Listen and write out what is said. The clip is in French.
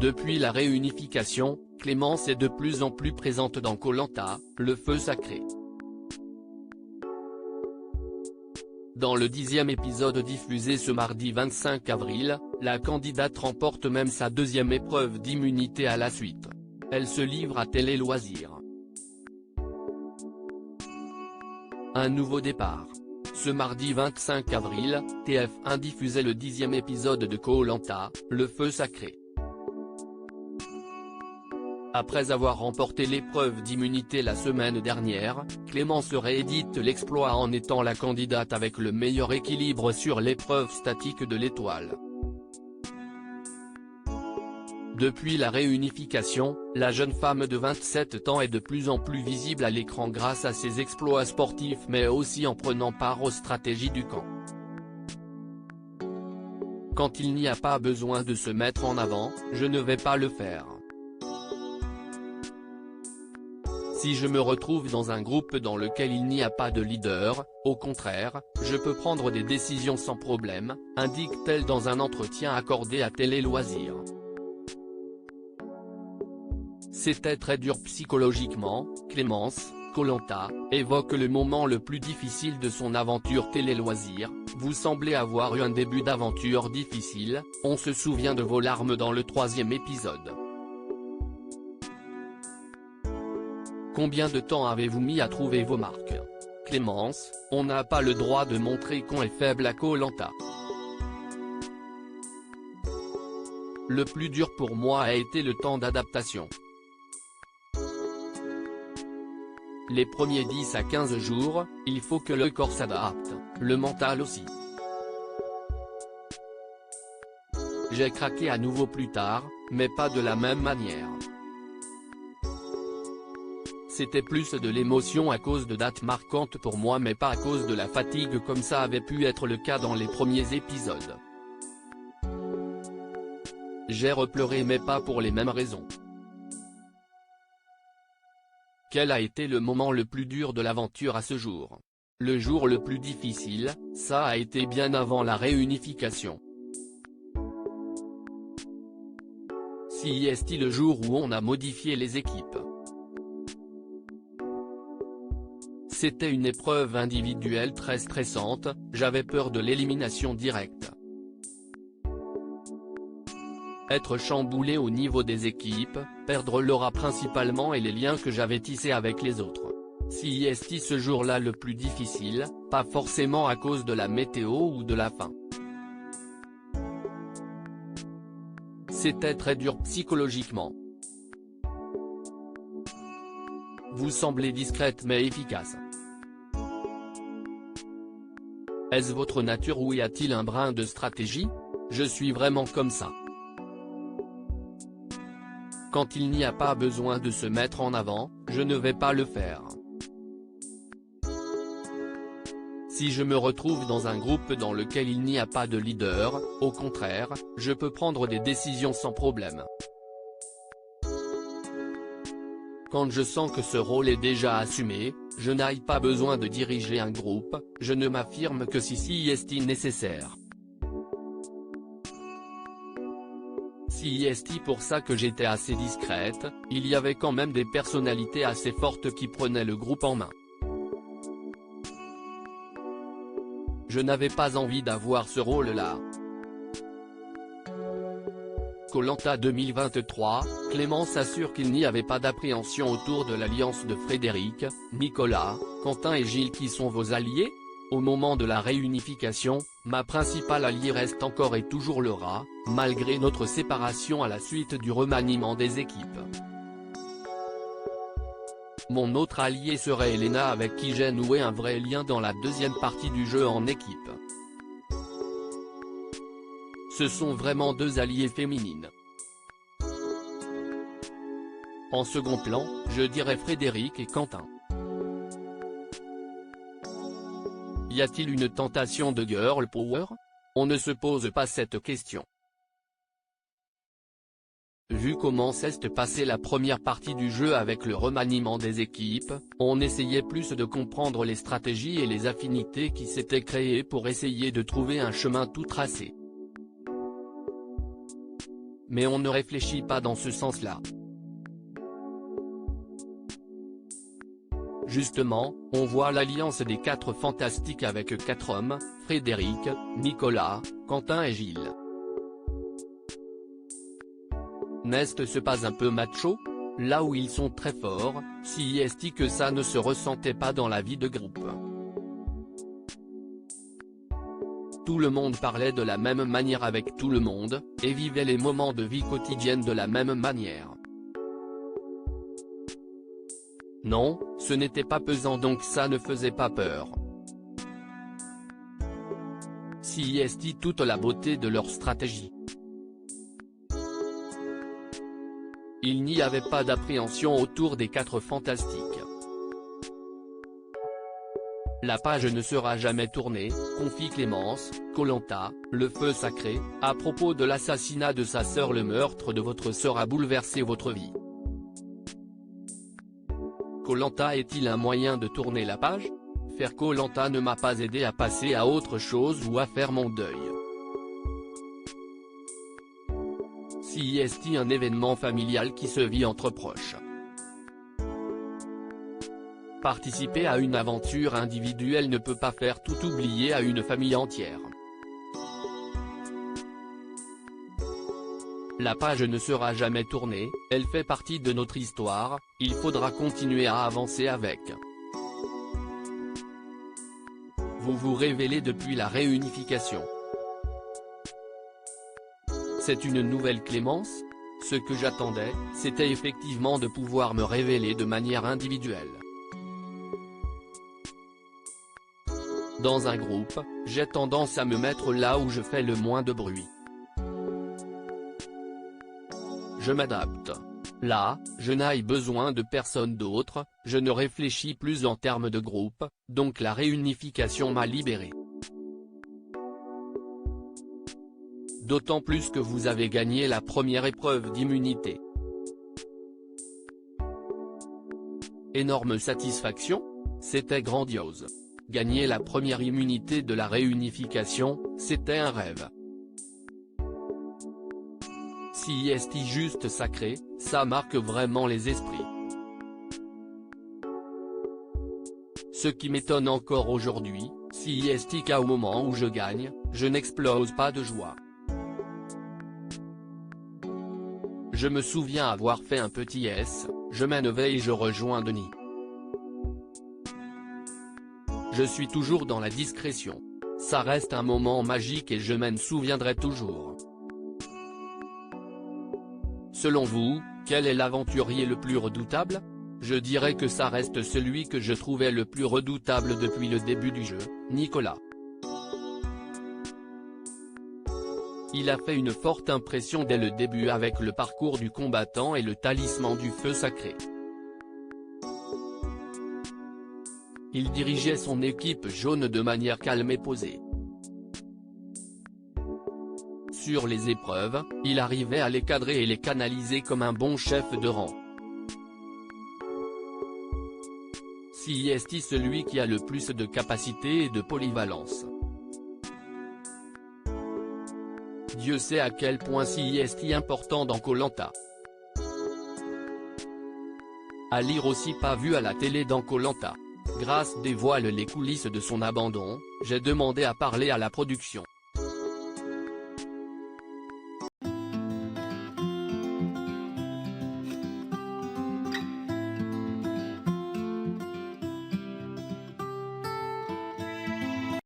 Depuis la réunification, Clémence est de plus en plus présente dans Koh-Lanta, le feu sacré. Dans le 10e épisode diffusé ce mardi 25 avril, la candidate remporte même sa deuxième épreuve d'immunité à la suite. Elle se livre à Télé Loisirs. Un nouveau départ. Ce mardi 25 avril, TF1 diffusait le 10e épisode de Koh-Lanta, le feu sacré. Après avoir remporté l'épreuve d'immunité la semaine dernière, Clémence réédite l'exploit en étant la candidate avec le meilleur équilibre sur l'épreuve statique de l'étoile. Depuis la réunification, la jeune femme de 27 ans est de plus en plus visible à l'écran grâce à ses exploits sportifs mais aussi en prenant part aux stratégies du camp. Quand il n'y a pas besoin de se mettre en avant, je ne vais pas le faire. Si je me retrouve dans un groupe dans lequel il n'y a pas de leader, au contraire, je peux prendre des décisions sans problème, indique-t-elle dans un entretien accordé à Télé Loisirs. C'était très dur psychologiquement, Clémence, Koh-Lanta, évoque le moment le plus difficile de son aventure Télé Loisirs. Vous semblez avoir eu un début d'aventure difficile, on se souvient de vos larmes dans le 3e épisode. Combien de temps avez-vous mis à trouver vos marques? Clémence, on n'a pas le droit de montrer qu'on est faible à Koh-Lanta. Le plus dur pour moi a été le temps d'adaptation. Les premiers 10 à 15 jours, il faut que le corps s'adapte, le mental aussi. J'ai craqué à nouveau plus tard, mais pas de la même manière. C'était plus de l'émotion à cause de dates marquantes pour moi mais pas à cause de la fatigue comme ça avait pu être le cas dans les premiers épisodes. J'ai repleuré mais pas pour les mêmes raisons. Quel a été le moment le plus dur de l'aventure à ce jour? Le jour le plus difficile, ça a été bien avant la réunification. Si est-il le jour où on a modifié les équipes? C'était une épreuve individuelle très stressante, j'avais peur de l'élimination directe. Être chamboulé au niveau des équipes, perdre l'aura principalement et les liens que j'avais tissés avec les autres. Si est ce jour-là le plus difficile, pas forcément à cause de la météo ou de la faim. C'était très dur psychologiquement. Vous semblez discrète mais efficace. Est-ce votre nature ou y a-t-il un brin de stratégie? Je suis vraiment comme ça. Quand il n'y a pas besoin de se mettre en avant, je ne vais pas le faire. Si je me retrouve dans un groupe dans lequel il n'y a pas de leader, au contraire, je peux prendre des décisions sans problème. Quand je sens que ce rôle est déjà assumé, je n'ai pas besoin de diriger un groupe, je ne m'affirme que si est nécessaire. Si est pour ça que j'étais assez discrète, il y avait quand même des personnalités assez fortes qui prenaient le groupe en main. Je n'avais pas envie d'avoir ce rôle-là. Koh-Lanta 2023, Clémence assure qu'il n'y avait pas d'appréhension autour de l'alliance de Frédéric, Nicolas, Quentin et Gilles qui sont vos alliés? Au moment de la réunification, ma principale alliée reste encore et toujours Laura, malgré notre séparation à la suite du remaniement des équipes. Mon autre allié serait Elena avec qui j'ai noué un vrai lien dans la deuxième partie du jeu en équipe. Ce sont vraiment deux alliées féminines. En second plan, je dirais Frédéric et Quentin. Y a-t-il une tentation de girl power? On ne se pose pas cette question. Vu comment s'est passée la première partie du jeu avec le remaniement des équipes, on essayait plus de comprendre les stratégies et les affinités qui s'étaient créées pour essayer de trouver un chemin tout tracé. mais on ne réfléchit pas dans ce sens-là. Justement, on voit l'alliance des 4 fantastiques avec 4 hommes, Frédéric, Nicolas, Quentin et Gilles. N'est-ce pas un peu macho? Là où ils sont très forts, si est-il que ça ne se ressentait pas dans la vie de groupe. Tout le monde parlait de la même manière avec tout le monde, et vivait les moments de vie quotidienne de la même manière. Non, ce n'était pas pesant donc ça ne faisait pas peur. Si est toute la beauté de leur stratégie. Il n'y avait pas d'appréhension autour des 4 fantastiques. La page ne sera jamais tournée, confie Clémence, Koh-Lanta, le feu sacré, à propos de l'assassinat de sa sœur. Le meurtre de votre sœur a bouleversé votre vie. Koh-Lanta est-il un moyen de tourner la page? Faire Koh-Lanta ne m'a pas aidé à passer à autre chose ou à faire mon deuil. Si est-il un événement familial qui se vit entre proches. Participer à une aventure individuelle ne peut pas faire tout oublier à une famille entière. La page ne sera jamais tournée, elle fait partie de notre histoire, il faudra continuer à avancer avec. Vous vous révélez depuis la réunification. C'est une nouvelle Clémence? Ce que j'attendais, c'était effectivement de pouvoir me révéler de manière individuelle. Dans un groupe, j'ai tendance à me mettre là où je fais le moins de bruit. Je m'adapte. Là, je n'ai besoin de personne d'autre, je ne réfléchis plus en termes de groupe, donc la réunification m'a libéré. D'autant plus que vous avez gagné la première épreuve d'immunité. Énorme satisfaction? C'était grandiose. Gagner la première immunité de la réunification, c'était un rêve. Si est juste sacré, ça marque vraiment les esprits. Ce qui m'étonne encore aujourd'hui, si est qu'au moment où je gagne, je n'explose pas de joie. Je me souviens avoir fait un petit S, je m'en vais et je rejoins Denis. Je suis toujours dans la discrétion. Ça reste un moment magique et je m'en souviendrai toujours. Selon vous, quel est l'aventurier le plus redoutable? Je dirais que ça reste celui que je trouvais le plus redoutable depuis le début du jeu, Nicolas. Il a fait une forte impression dès le début avec le parcours du combattant et le talisman du feu sacré. Il dirigeait son équipe jaune de manière calme et posée. Sur les épreuves, il arrivait à les cadrer et les canaliser comme un bon chef de rang. Si est celui qui a le plus de capacité et de polyvalence. Dieu sait à quel point si est important dans Koh-Lanta. À lire aussi pas vu à la télé dans Koh-Lanta. Grâce dévoile les coulisses de son abandon, j'ai demandé à parler à la production.